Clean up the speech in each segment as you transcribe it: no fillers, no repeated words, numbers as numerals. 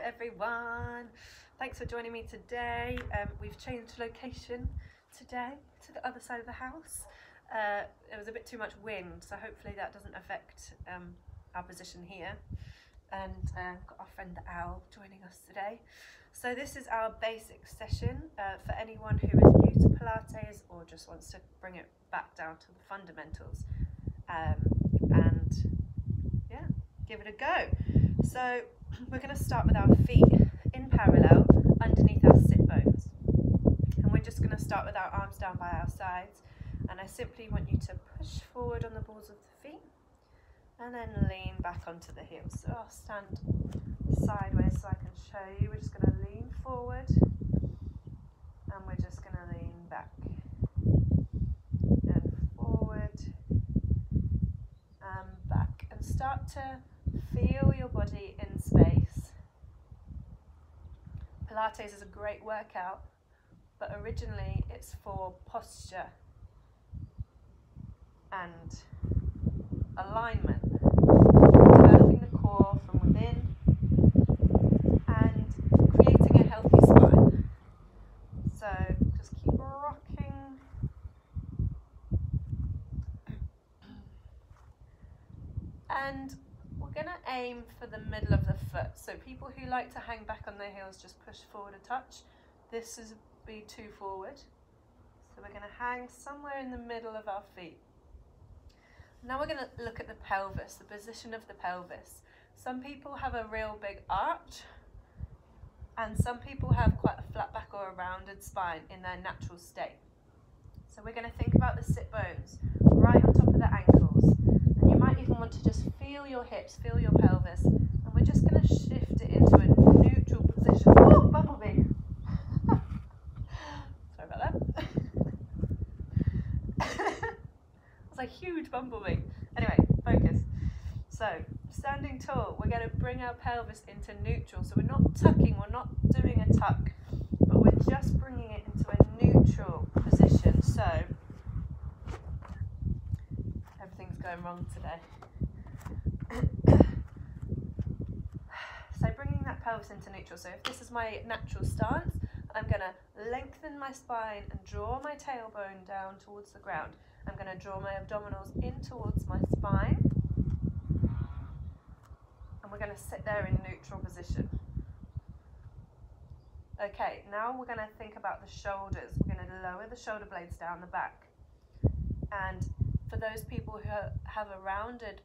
everyone. Thanks for joining me today. We've changed location today to the other side of the house. There was a bit too much wind, so hopefully that doesn't affect our position here. And got our friend the owl joining us today. So this is our basic session for anyone who is new to Pilates or just wants to bring it back down to the fundamentals. And yeah, give it a go. So we're going to start with our feet in parallel underneath our sit bones. And we're just going to start with our arms down by our sides. And I simply want you to push forward on the balls of the feet and then lean back onto the heels. So I'll stand sideways so I can show you. We're just going to lean forward and we're just going to lean back and forward and back, and start to feel your body in space. Pilates is a great workout, but originally it's for posture and alignment, developing the core from within and creating a healthy spine. So just keep rocking. And we're going to aim for the middle of the foot. So people who like to hang back on their heels, just push forward a touch. This is be too forward. So we're going to hang somewhere in the middle of our feet. Now we're going to look at the pelvis, the position of the pelvis. Some people have a real big arch, and some people have quite a flat back or a rounded spine in their natural state. So we're going to think about the sit bones right on top of the ankles. And you might even want to just feel your hips, feel your pelvis. And we're just going to shift it into a neutral position. Oh, bumblebee! Sorry about that. It's a huge bumblebee. Anyway, focus. So, standing tall, we're going to bring our pelvis into neutral. So we're not tucking, we're not doing a tuck, but we're just bringing it into a neutral position. So, everything's going wrong today. So bringing that pelvis into neutral. So if this is my natural stance, I'm going to lengthen my spine and draw my tailbone down towards the ground. I'm going to draw my abdominals in towards my spine. And we're going to sit there in neutral position. Okay, now we're going to think about the shoulders. We're going to lower the shoulder blades down the back. And for those people who have a rounded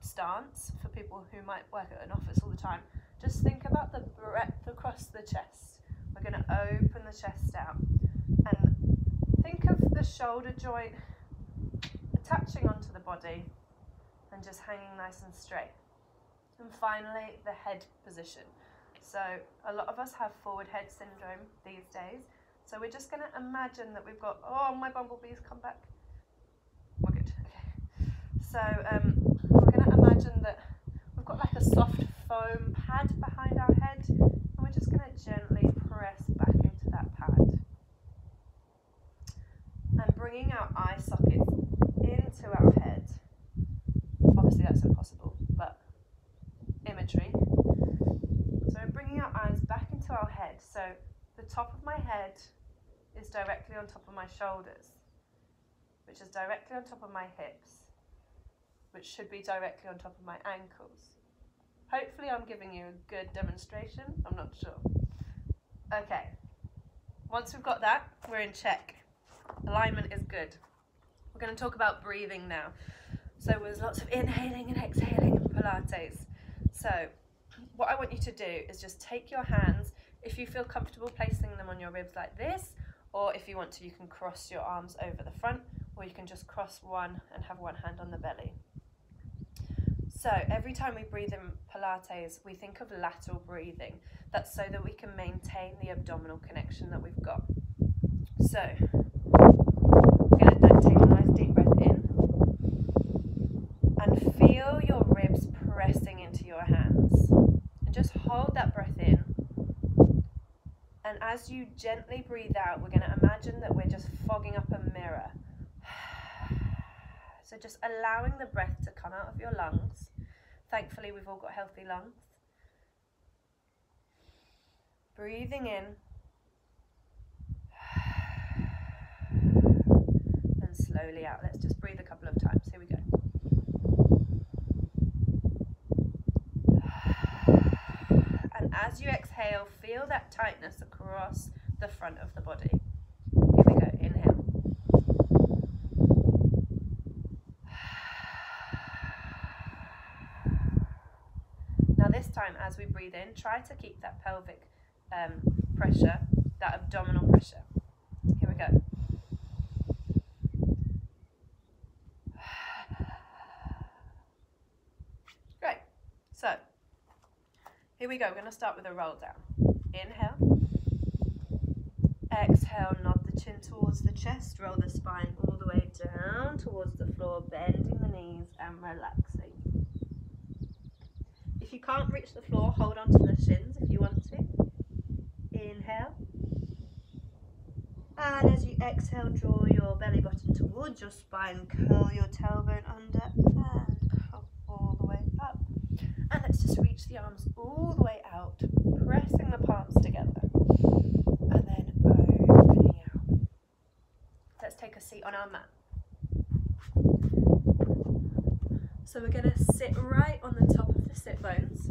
stance, for people who might work at an office all the time, just think about the breadth across the chest. We're going to open the chest out. And think of the shoulder joint attaching onto the body and just hanging nice and straight. And finally, the head position. So a lot of us have forward head syndrome these days. So we're just going to imagine that we've got, oh, my bumblebees, come back. We're good. Okay. So we're going to imagine that we've got like a soft foam pad behind our head, and we're just going to gently press back into that pad. And bringing our eye sockets into our head. Obviously that's impossible, but imagery. So we're bringing our eyes back into our head. So the top of my head is directly on top of my shoulders, which is directly on top of my hips, which should be directly on top of my ankles. Hopefully I'm giving you a good demonstration, I'm not sure. Okay, once we've got that, we're in check. Alignment is good. We're going to talk about breathing now. So there's lots of inhaling and exhaling in Pilates. So what I want you to do is just take your hands, if you feel comfortable placing them on your ribs like this, or if you want to, you can cross your arms over the front, or you can just cross one and have one hand on the belly. So every time we breathe in Pilates, we think of lateral breathing. That's so that we can maintain the abdominal connection that we've got. So we're going to take a nice deep breath in and feel your ribs pressing into your hands. And just hold that breath in. And as you gently breathe out, we're going to imagine that we're just fogging up a mirror. So just allowing the breath to come out of your lungs. Thankfully, we've all got healthy lungs. Breathing in. And slowly out. Let's just breathe a couple of times. Here we go. And as you exhale, feel that tightness across the front of the body. Here we go. Inhale. Now this time, as we breathe in, try to keep that pelvic pressure, that abdominal pressure. Here we go. Great. So, here we go. We're going to start with a roll down. Inhale. Exhale, nod the chin towards the chest. Roll the spine all the way down towards the floor, bending the knees and relaxing. If you can't reach the floor, hold on to the shins if you want to. Inhale. And as you exhale, draw your belly button towards your spine, curl your tailbone under and come all the way up. And let's just reach the arms all the way out, pressing the palms together. And then opening out. Let's take a seat on our mat. So we're going to sit right on the top of the sit bones,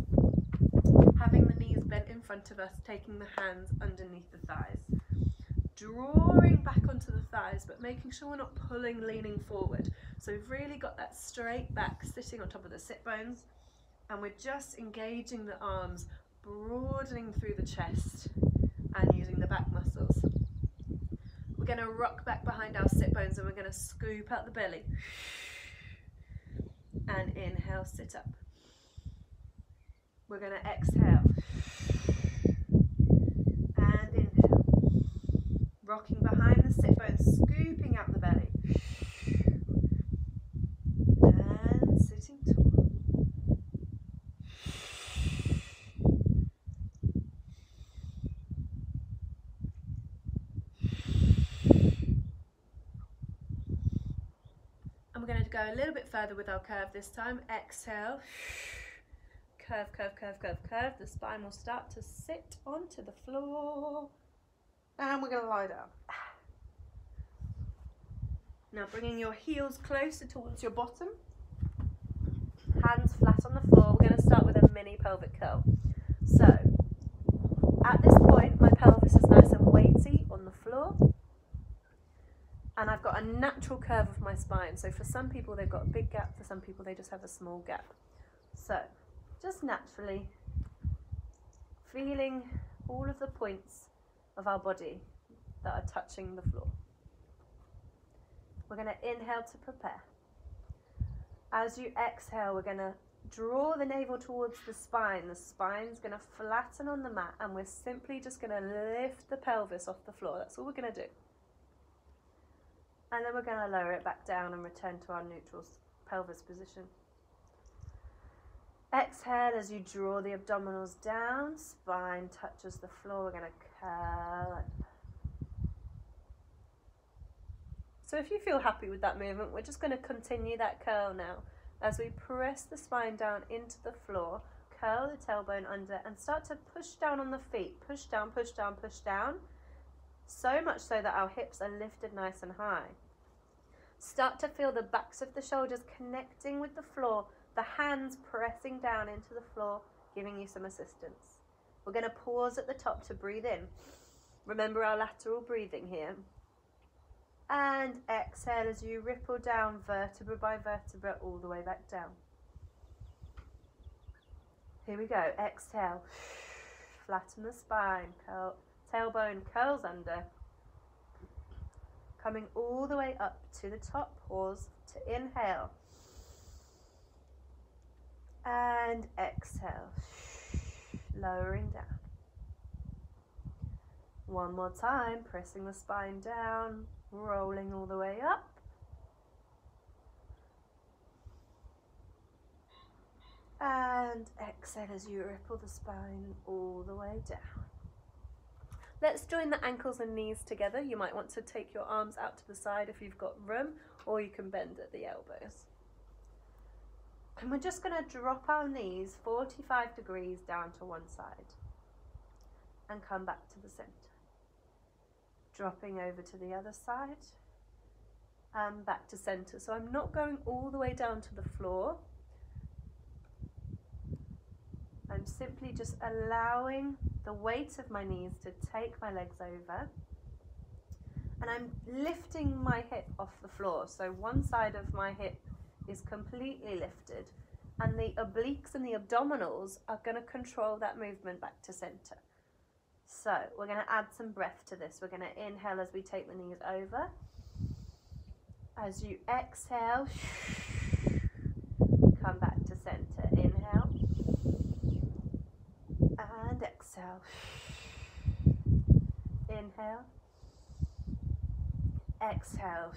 having the knees bent in front of us, taking the hands underneath the thighs. Drawing back onto the thighs, but making sure we're not pulling, leaning forward. So we've really got that straight back sitting on top of the sit bones, and we're just engaging the arms, broadening through the chest and using the back muscles. We're going to rock back behind our sit bones and we're going to scoop out the belly. And inhale, sit up. We're going to exhale. And inhale. Rocking behind the sit bones, scooping out the belly. And sitting tall. And we're going to go a little bit further with our curve this time. Exhale. Curve, curve, curve, curve, curve. The spine will start to sit onto the floor. And we're going to lie down. Now bringing your heels closer towards your bottom. Hands flat on the floor. We're going to start with a mini pelvic curl. So, at this point, my pelvis is nice and weighty on the floor. And I've got a natural curve of my spine. So for some people, they've got a big gap. For some people, they just have a small gap. So, just naturally feeling all of the points of our body that are touching the floor. We're going to inhale to prepare. As you exhale, we're going to draw the navel towards the spine. The spine's going to flatten on the mat, and we're simply just going to lift the pelvis off the floor. That's all we're going to do. And then we're going to lower it back down and return to our neutral pelvis position. Exhale as you draw the abdominals down, spine touches the floor. We're going to curl up. So if you feel happy with that movement, we're just going to continue that curl now. As we press the spine down into the floor, curl the tailbone under and start to push down on the feet. Push down, push down, push down. So much so that our hips are lifted nice and high. Start to feel the backs of the shoulders connecting with the floor, the hands pressing down into the floor, giving you some assistance. We're going to pause at the top to breathe in. Remember our lateral breathing here. And exhale as you ripple down vertebra by vertebra all the way back down. Here we go. Exhale. Flatten the spine. Curl, tailbone curls under. Coming all the way up to the top. Pause to inhale. And exhale. Lowering down. One more time. Pressing the spine down. Rolling all the way up. And exhale as you ripple the spine all the way down. Let's join the ankles and knees together. You might want to take your arms out to the side if you've got room, or you can bend at the elbows. And we're just going to drop our knees 45 degrees down to one side. and come back to the center. Dropping over to the other side and back to center. So I'm not going all the way down to the floor. I'm simply just allowing the weight of my knees to take my legs over, and I'm lifting my hip off the floor. So one side of my hip is completely lifted, and the obliques and the abdominals are going to control that movement back to center. So we're going to add some breath to this. We're going to inhale as we take the knees over. As you exhale, come back to center. Inhale and exhale. Inhale, exhale,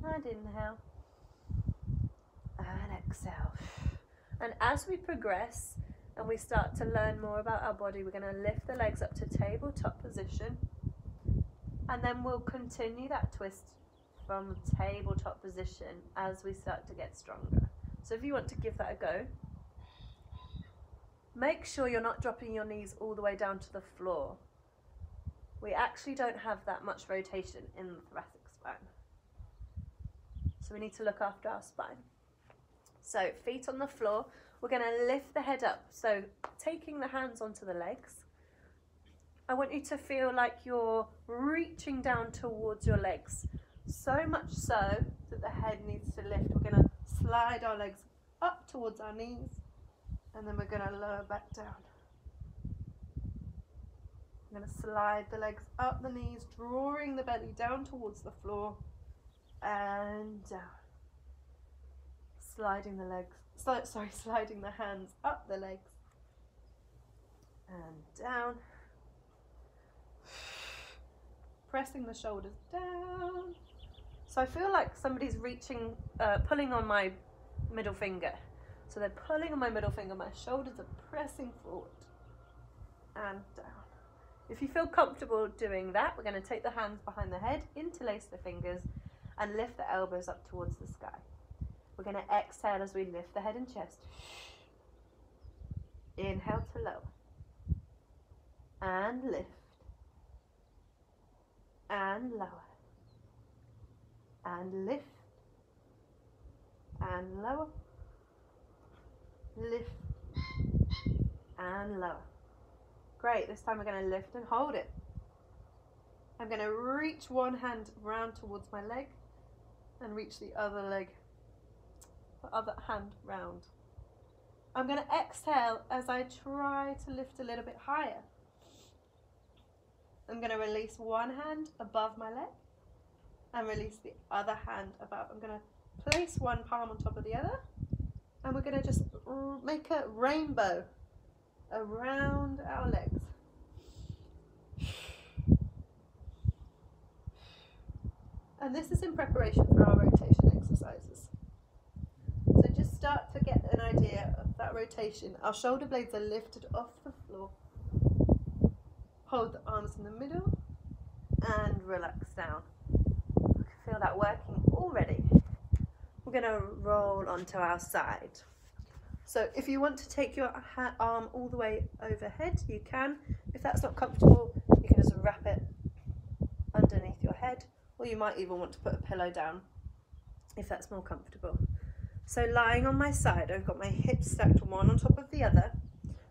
and inhale and exhale. And as we progress and we start to learn more about our body, we're going to lift the legs up to tabletop position, and then we'll continue that twist from tabletop position as we start to get stronger. So if you want to give that a go, make sure you're not dropping your knees all the way down to the floor. We actually don't have that much rotation in the thoracic spine, so we need to look after our spine. So feet on the floor, we're going to lift the head up. So taking the hands onto the legs, I want you to feel like you're reaching down towards your legs, so much so that the head needs to lift. We're going to slide our legs up towards our knees, and then we're going to lower back down. I'm going to slide the legs up the knees, drawing the belly down towards the floor and down. Sliding the legs, sliding the hands up the legs and down. Pressing the shoulders down. So I feel like somebody's reaching, pulling on my middle finger. So they're pulling on my middle finger, my shoulders are pressing forward and down. If you feel comfortable doing that, we're going to take the hands behind the head, interlace the fingers, and lift the elbows up towards the sky. We're going to exhale as we lift the head and chest. Inhale to lower. And lift. And lower. And lift. And lower. Lift. And lower. Great, this time we're going to lift and hold it. I'm going to reach one hand round towards my leg and reach the other hand round. I'm going to exhale as I try to lift a little bit higher. I'm going to release one hand above my leg and release the other hand above. I'm going to place one palm on top of the other, and we're going to just make a rainbow around our legs. And this is in preparation for our rotation exercises. So just start to get an idea of that rotation. Our shoulder blades are lifted off the floor. Hold the arms in the middle and relax down. You can feel that working already. We're going to roll onto our side. So if you want to take your arm all the way overhead, you can. If that's not comfortable, you can just wrap it underneath your head, or you might even want to put a pillow down if that's more comfortable. So lying on my side, I've got my hips stacked one on top of the other,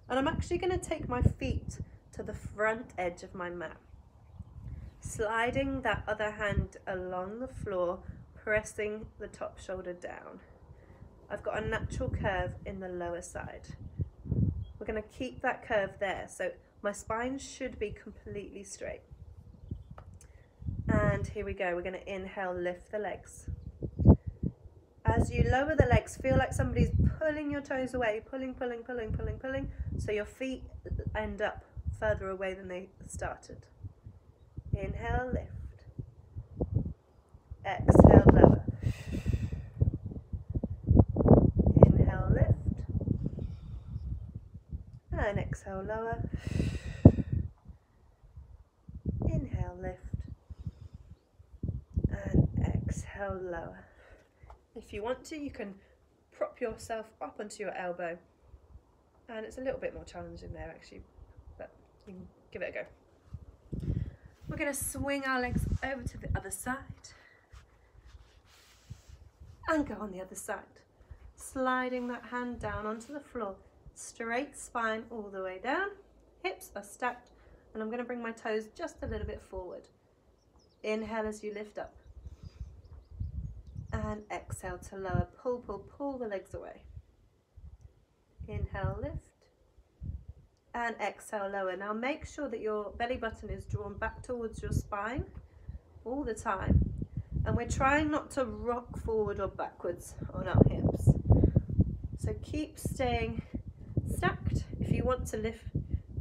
and I'm actually going to take my feet to the front edge of my mat, sliding that other hand along the floor, pressing the top shoulder down. I've got a natural curve in the lower side. We're going to keep that curve there, so my spine should be completely straight. And here we go, we're going to inhale, lift the legs. As you lower the legs, feel like somebody's pulling your toes away, pulling, so your feet end up further away than they started. Inhale, lift. Exhale, lower. Inhale, lift. And exhale, lower. Inhale, lift. And exhale, lower. If you want to, you can prop yourself up onto your elbow. And it's a little bit more challenging there actually, but You can give it a go. We're going to swing our legs over to the other side and go on the other side. Sliding that hand down onto the floor, straight spine all the way down, hips are stacked, and I'm going to bring my toes just a little bit forward. Inhale as you lift up, and exhale to lower. Pull, pull, pull the legs away. Inhale, lift, and exhale, lower. Now make sure that your belly button is drawn back towards your spine all the time, and we're trying not to rock forward or backwards on our hips. So keep staying stacked. If you want to lift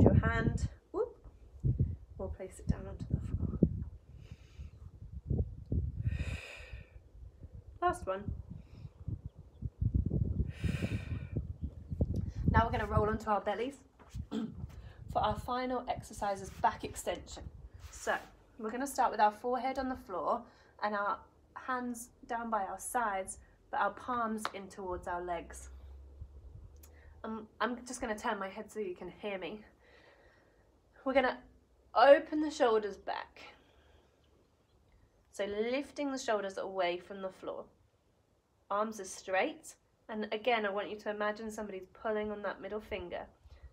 your hand, whoop, or place it down onto the floor. Last one. Now we're going to roll onto our bellies for our final exercise, back extension. So we're going to start with our forehead on the floor and our hands down by our sides, but our palms in towards our legs. I'm just going to turn my head so you can hear me. We're going to open the shoulders back. So lifting the shoulders away from the floor. Arms are straight. And again, I want you to imagine somebody's pulling on that middle finger.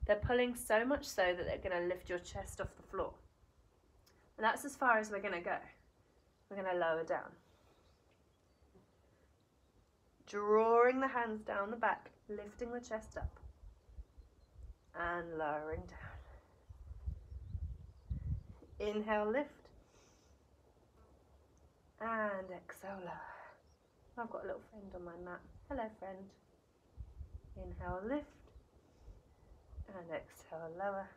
They're pulling so much so that they're going to lift your chest off the floor. And that's as far as we're going to go. We're going to lower down. Drawing the hands down the back, lifting the chest up. And lowering down. Inhale, lift. And exhale, lower. I've got a little friend on my mat. Hello, friend. Inhale, lift. And exhale, lower.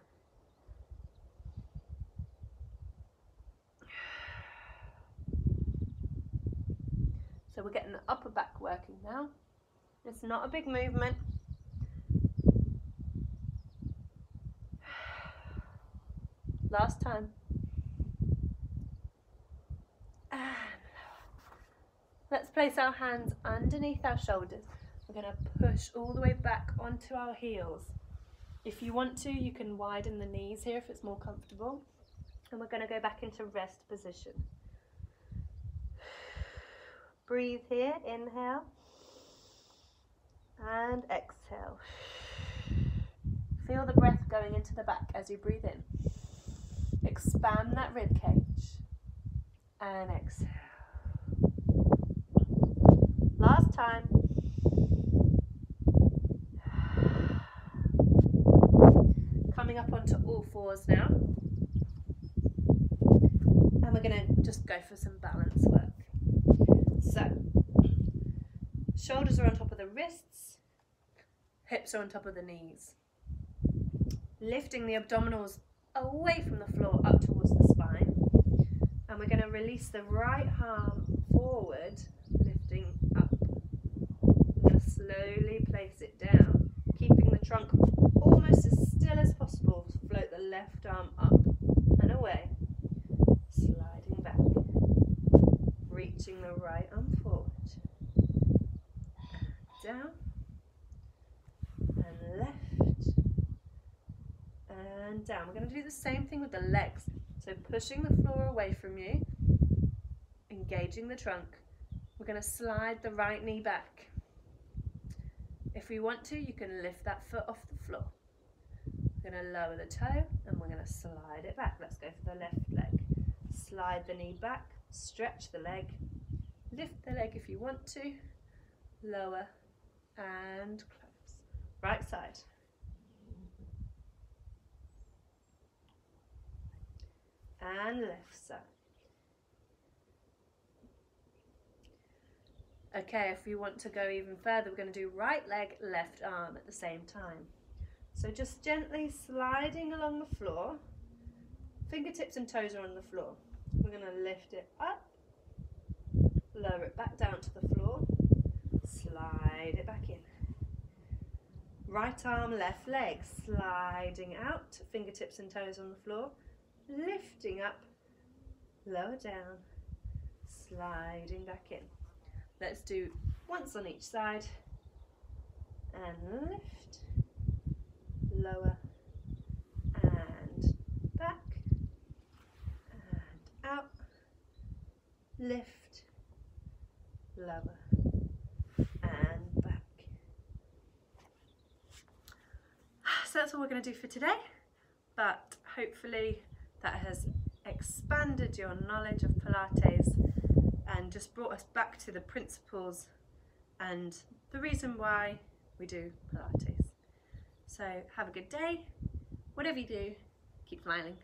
So we're getting the upper back working now. It's not a big movement. Last time. And lower. Let's place our hands underneath our shoulders. We're going to push all the way back onto our heels. If you want to, you can widen the knees here if it's more comfortable. And we're going to go back into rest position. Breathe here, inhale. And exhale. Feel the breath going into the back as you breathe in. Expand that rib cage. And exhale. Last time. Coming up onto all fours now. And we're going to just go for some balance work. So, shoulders are on top of the wrists, hips are on top of the knees. Lifting the abdominals away from the floor up towards the spine. And we're going to release the right arm forward, lifting up. We're going to slowly place it down, keeping the trunk almost as still as possible to float the left arm up and away. Sliding back. Reaching the right arm forward. Down. And left. And down. We're going to do the same thing with the legs. So pushing the floor away from you, engaging the trunk. We're going to slide the right knee back. If we want to, you can lift that foot off the floor. We're going to lower the toe and we're going to slide it back. Let's go for the left leg. Slide the knee back, stretch the leg, lift the leg if you want to, lower and close. Right side. And left side. Okay, if we want to go even further, we're going to do right leg, left arm at the same time. So just gently sliding along the floor. Fingertips and toes are on the floor. We're going to lift it up, lower it back down to the floor, slide it back in. Right arm, left leg, sliding out, fingertips and toes on the floor, lifting up, lower down, sliding back in. Let's do once on each side, and lift, lower, and lift, lower, and back. So that's all we're going to do for today, but hopefully that has expanded your knowledge of Pilates and just brought us back to the principles and the reason why we do Pilates. So have a good day. Whatever you do, keep smiling.